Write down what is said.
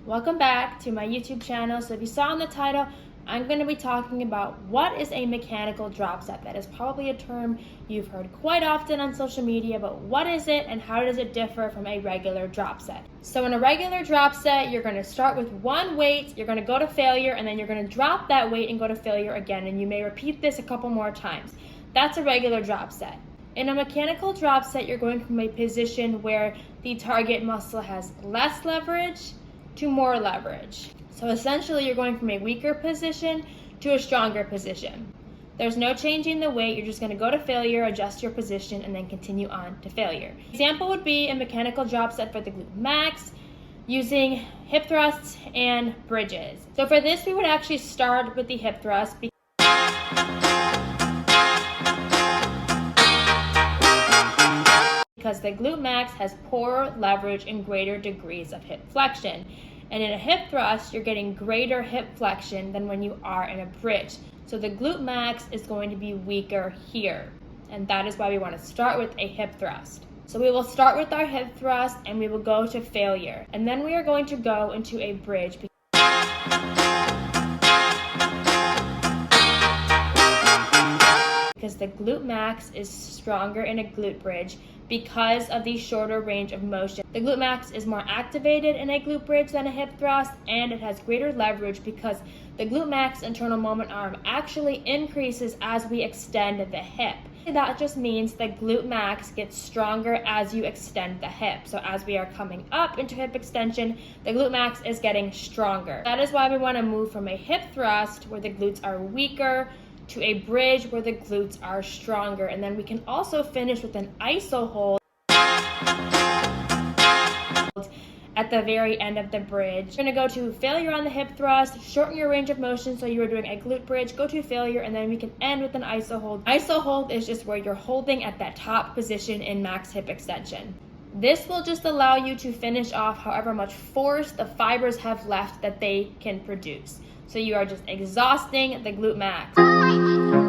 Welcome back to my YouTube channel. So if you saw in the title, I'm going to be talking about what is a mechanical drop set. That is probably a term you've heard quite often on social media, but what is it and how does it differ from a regular drop set? So in a regular drop set, you're going to start with one weight, you're going to go to failure, and then you're going to drop that weight and go to failure again, and you may repeat this a couple more times. That's a regular drop set. In a mechanical drop set, you're going from a position where the target muscle has less leverage to more leverage. So essentially you're going from a weaker position to a stronger position. There's no changing the weight, you're just going to go to failure, adjust your position, and then continue on to failure. Example would be a mechanical drop set for the glute max using hip thrusts and bridges. So for this we would actually start with the hip thrust because the glute max has poorer leverage and greater degrees of hip flexion. And in a hip thrust, you're getting greater hip flexion than when you are in a bridge. So the glute max is going to be weaker here. And that is why we want to start with a hip thrust. So we will start with our hip thrust and we will go to failure. And then we are going to go into a bridge. Because the glute max is stronger in a glute bridge because of the shorter range of motion. The glute max is more activated in a glute bridge than a hip thrust, and it has greater leverage because the glute max internal moment arm actually increases as we extend the hip. That just means the glute max gets stronger as you extend the hip. So as we are coming up into hip extension, the glute max is getting stronger. That is why we want to move from a hip thrust where the glutes are weaker to a bridge where the glutes are stronger. And then we can also finish with an iso hold at the very end of the bridge. You're going to go to failure on the hip thrust, shorten your range of motion so you are doing a glute bridge, go to failure, and then we can end with an iso hold. Iso hold is just where you're holding at that top position in max hip extension. This will just allow you to finish off however much force the fibers have left that they can produce. So you are just exhausting the glute max.